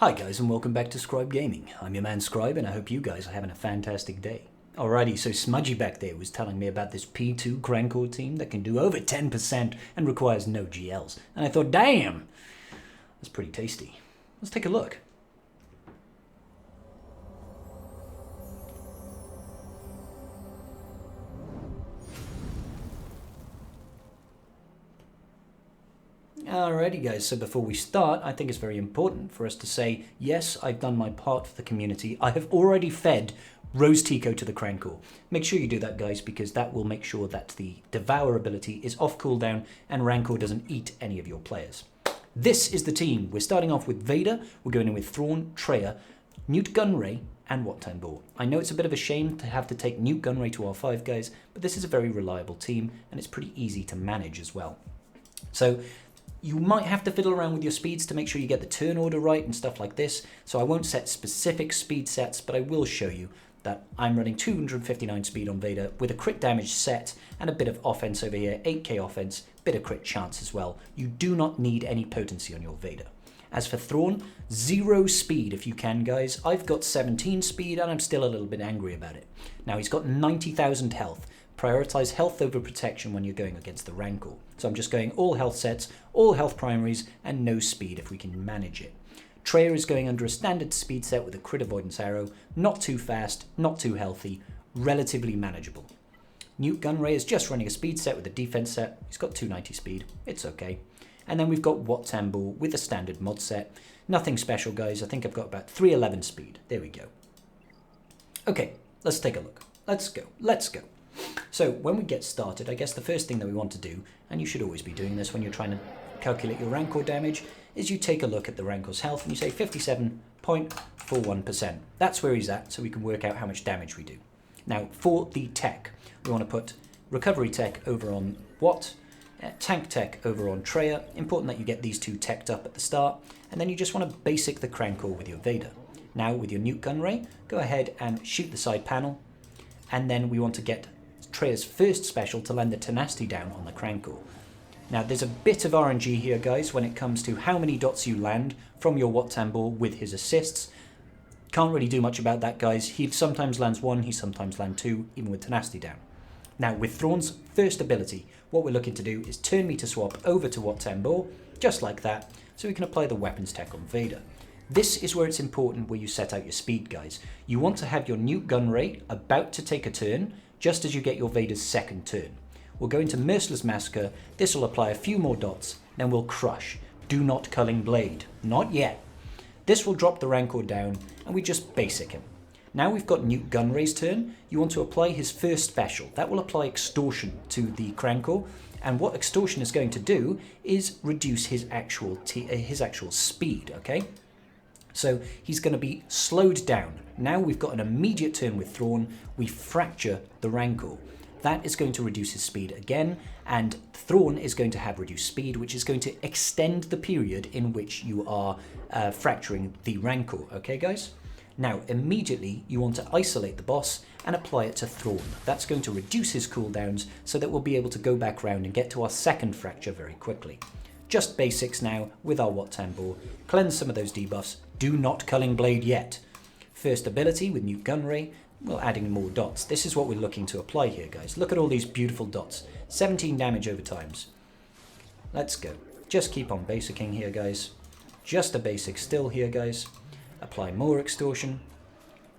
Hi guys and welcome back to Scribe Gaming. I'm your man Scribe and I hope you guys are having a fantastic day. Alrighty, so Smudgy back there was telling me about this P2 Rancor team that can do over 10% and requires no GLs. And I thought, damn, that's pretty tasty. Let's take a look. Alrighty guys, so before we start, I think it's very important for us to say, yes, I've done my part for the community. I have already fed Rose Tico to the Rancor. Make sure you do that guys, because that will make sure that the Devour ability is off cooldown and Rancor doesn't eat any of your players. This is the team. We're starting off with Vader, we're going in with Thrawn, Treya, Newt Gunray, and Wat Tambor. I know it's a bit of a shame to have to take Newt Gunray to R5 guys, but this is a very reliable team and it's pretty easy to manage as well. So you might have to fiddle around with your speeds to make sure you get the turn order right and stuff like this. So I won't set specific speed sets, but I will show you that I'm running 259 speed on Vader with a crit damage set and a bit of offense over here, 8k offense, bit of crit chance as well. You do not need any potency on your Vader. As for Thrawn, 0 speed if you can guys. I've got 17 speed and I'm still a little bit angry about it. Now he's got 90,000 health. Prioritize health over protection when you're going against the Rancor. So I'm just going all health sets, all health primaries, and no speed if we can manage it. Treya is going under a standard speed set with a crit avoidance arrow, not too fast, not too healthy, relatively manageable. Newt Gunray is just running a speed set with a defense set. He's got 290 speed, it's okay. And then we've got Wat Tambor with a standard mod set. Nothing special guys, I think I've got about 311 speed. There we go. Okay, let's take a look. Let's go. So when we get started, I guess the first thing that we want to do, and you should always be doing this when you're trying to calculate your Rancor damage, is you take a look at the Rancor's health and you say 57.41%. That's where he's at, so we can work out how much damage we do. Now for the tech, we want to put recovery tech over on Wat, tank tech over on Treya. Important that you get these two teched up at the start, and then you just want to basic the Rancor with your Vader. Now with your Newt Gunray, go ahead and shoot the side panel, and then we want to get Treya's first special to land the tenacity down on the Rancor. Now there's a bit of RNG here guys when it comes to how many dots you land from your Wat Tambor with his assists. Can't really do much about that guys. He sometimes lands 1, he sometimes lands 2, even with tenacity down. Now with Thrawn's first ability, what we're looking to do is turn meter swap over to Wat Tambor, just like that, so we can apply the weapons tech on Vader. This is where it's important where you set out your speed guys. You want to have your Newt Gunray about to take a turn, just as you get your Vader's second turn. We'll go into Merciless Massacre, this will apply a few more dots, then we'll crush. Do not Culling Blade, not yet. This will drop the Rancor down, and we just basic him. Now we've got Newt Gunray's turn, you want to apply his first special. That will apply Extortion to the Rancor, and what Extortion is going to do is reduce his actual speed, okay? So he's going to be slowed down. Now we've got an immediate turn with Thrawn, we fracture the Rancor. That is going to reduce his speed again, and Thrawn is going to have reduced speed, which is going to extend the period in which you are fracturing the Rancor, okay guys? Now immediately you want to isolate the boss and apply it to Thrawn. That's going to reduce his cooldowns so that we'll be able to go back round and get to our second fracture very quickly. Just basics now with our Wat Tambor. Cleanse some of those debuffs. Do not Culling Blade yet. First ability with Newt Gunray, well, adding more dots. This is what we're looking to apply here, guys. Look at all these beautiful dots. 17 damage over times. Let's go. Just keep on basicing here, guys. Just a basic still here, guys. Apply more Extortion.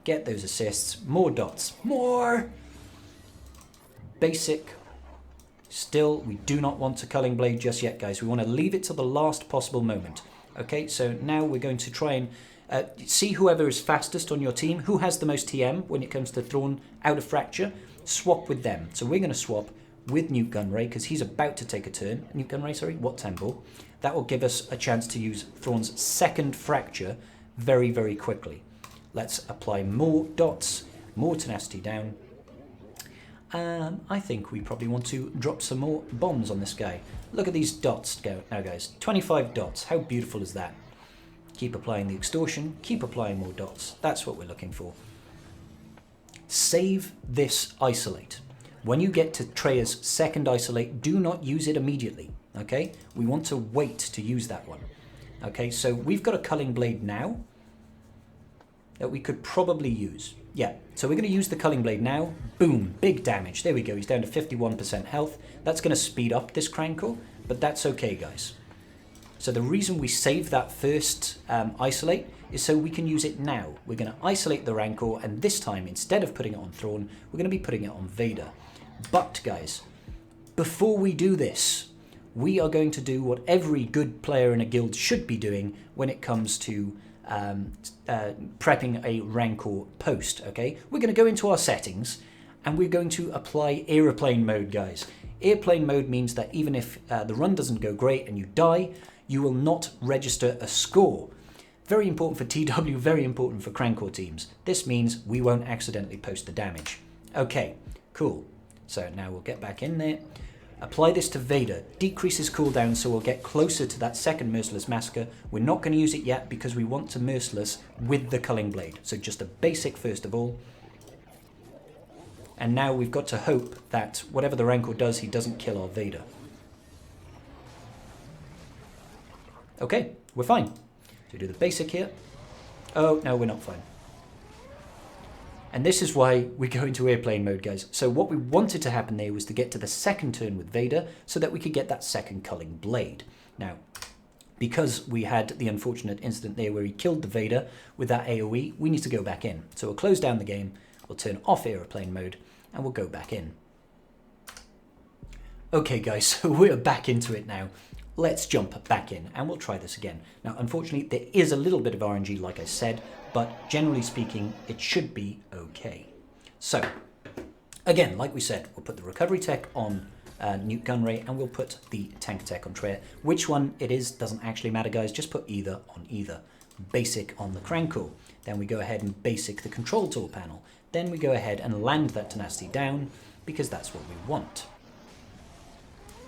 Get those assists. More dots. More! Basic. Still, we do not want to Culling Blade just yet, guys. We want to leave it till the last possible moment. Okay, so now we're going to try and see whoever is fastest on your team, who has the most TM when it comes to Thrawn out of fracture, swap with them. So we're going to swap with Newt Gunray because he's about to take a turn. Newt Gunray, sorry, Wat Tambor. That will give us a chance to use Thrawn's second fracture very, very quickly. Let's apply more dots, more tenacity down. I think we probably want to drop some more bombs on this guy. Look at these dots now guys, 25 dots, how beautiful is that? Keep applying the Extortion, keep applying more dots, that's what we're looking for. Save this isolate. When you get to Treya's second isolate, do not use it immediately, okay? We want to wait to use that one. Okay, so we've got a Culling Blade now, that we could probably use. Yeah, so we're going to use the Culling Blade now. Boom, big damage. There we go, he's down to 51% health. That's going to speed up this Rancor, but that's okay, guys. So the reason we save that first isolate is so we can use it now. We're going to isolate the Rancor, and this time, instead of putting it on Thrawn, we're going to be putting it on Vader. But, guys, before we do this, we are going to do what every good player in a guild should be doing when it comes to prepping a Rancor post, okay? We're going to go into our settings, and we're going to apply airplane mode, guys. Airplane mode means that even if the run doesn't go great and you die, you will not register a score. Very important for TW, very important for Rancor teams. This means we won't accidentally post the damage. Okay, cool. So now we'll get back in there. Apply this to Vader. Decrease his cooldown so we'll get closer to that second Merciless Massacre. We're not going to use it yet because we want to Merciless with the Culling Blade. So just a basic first of all. And now we've got to hope that whatever the Rancor does, he doesn't kill our Vader. Okay, we're fine. So do the basic here. Oh, no, we're not fine. And this is why we go into airplane mode, guys. So what we wanted to happen there was to get to the second turn with Vader so that we could get that second Culling Blade. Now, because we had the unfortunate incident there where he killed the Vader with that AoE, we need to go back in. So we'll close down the game, we'll turn off airplane mode, and we'll go back in. Okay, guys, so we're back into it now. Let's jump back in and we'll try this again. Now, unfortunately, there is a little bit of RNG, like I said, but generally speaking, it should be okay. So, again, like we said, we'll put the recovery tech on Newt Gunray and we'll put the tank tech on Treya. Which one it is doesn't actually matter, guys. Just put either on either. Basic on the Rancor. Then we go ahead and basic the control tool panel. Then we go ahead and land that tenacity down because that's what we want.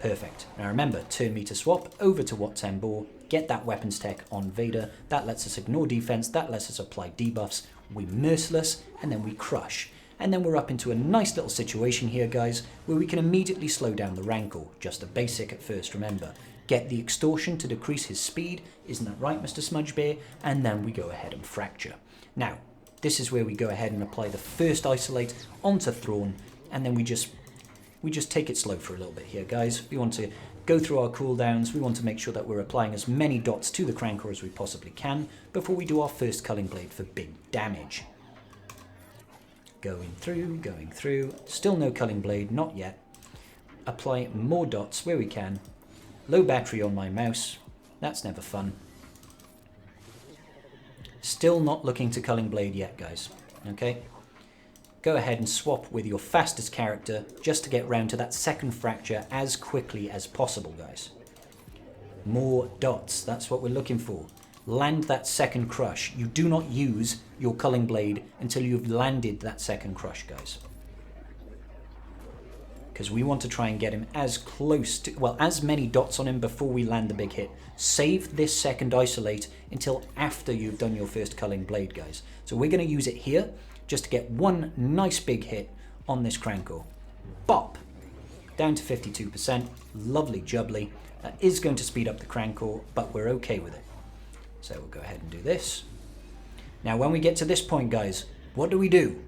Perfect. Now remember, turn meter swap over to Wat Tambor, get that weapons tech on Vader. That lets us ignore defense, that lets us apply debuffs. We Merciless, and then we crush. And then we're up into a nice little situation here, guys, where we can immediately slow down the Rancor. Just a basic at first, remember. Get the extortion to decrease his speed. Isn't that right, Mr. Smudgebear? And then we go ahead and fracture. Now, this is where we go ahead and apply the first isolate onto Thrawn, and then we just take it slow for a little bit here, guys. We want to go through our cooldowns. We want to make sure that we're applying as many dots to the Rancor as we possibly can before we do our first Culling Blade for big damage. Going through. Still no Culling Blade, not yet. Apply more dots where we can. Low battery on my mouse. That's never fun. Still not looking to Culling Blade yet, guys. Okay? Go ahead and swap with your fastest character just to get round to that second fracture as quickly as possible, guys. More dots, that's what we're looking for. Land that second crush. You do not use your Culling Blade until you've landed that second crush, guys. Because we want to try and get him as close to, well, as many dots on him before we land the big hit. Save this second isolate until after you've done your first Culling Blade, guys. So we're going to use it here just to get one nice big hit on this Rancor. Bop! Down to 52%. Lovely jubbly. That is going to speed up the Rancor, but we're okay with it. So we'll go ahead and do this. Now when we get to this point, guys, what do?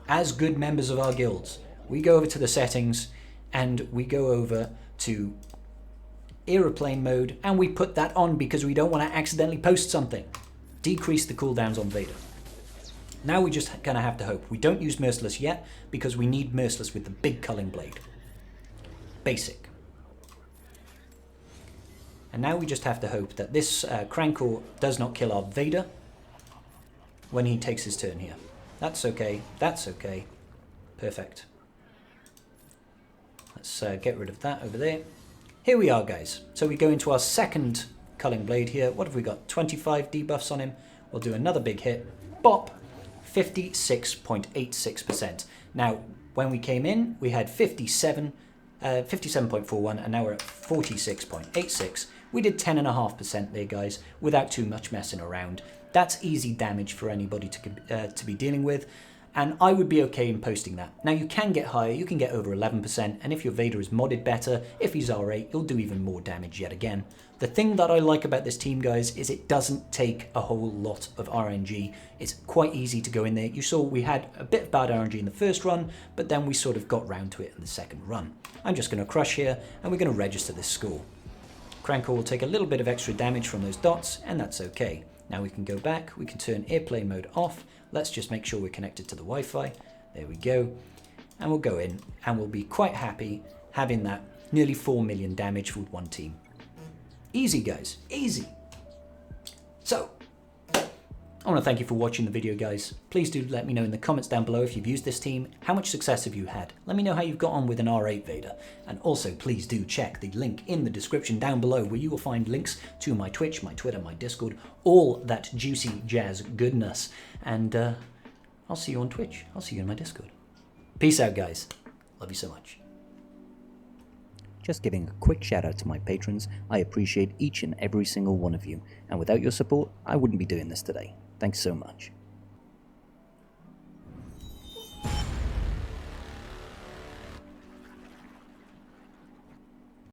As good members of our guilds, we go over to the settings and we go over to aeroplane mode and we put that on because we don't want to accidentally post something. Decrease the cooldowns on Vader. Now we're just going to have to hope. We don't use Merciless yet because we need Merciless with the big Culling Blade. Basic. And now we just have to hope that this Rancor does not kill our Vader when he takes his turn here. That's okay. That's okay. Perfect. Let's get rid of that over there. Here we are, guys. So we go into our second Culling Blade here. What have we got? 25 debuffs on him. We'll do another big hit. Bop! 56.86%. Now, when we came in, we had 57.41, and now we're at 46.86. We did 10.5% there, guys, without too much messing around. That's easy damage for anybody to be dealing with. and I would be okay in posting that. Now you can get higher, you can get over 11%, and if your Vader is modded better, if he's R8, you'll do even more damage yet again. The thing that I like about this team, guys, is it doesn't take a whole lot of RNG. It's quite easy to go in there. You saw we had a bit of bad RNG in the first run, but then we sort of got round to it in the second run. I'm just going to crush here, and we're going to register this score. Rancor will take a little bit of extra damage from those dots, and that's okay. Now we can go back, we can turn airplane mode off. Let's just make sure we're connected to the Wi-Fi. There we go. And we'll go in, and we'll be quite happy having that nearly 4 million damage with one team. Easy, guys, easy. So, I want to thank you for watching the video, guys. Please do let me know in the comments down below if you've used this team, how much success have you had? Let me know how you've got on with an R8 Vader. And also, please do check the link in the description down below where you will find links to my Twitch, my Twitter, my Discord, all that juicy jazz goodness. And I'll see you on Twitch. I'll see you in my Discord. Peace out, guys. Love you so much. Just giving a quick shout out to my patrons. I appreciate each and every single one of you, and without your support, I wouldn't be doing this today. Thanks so much.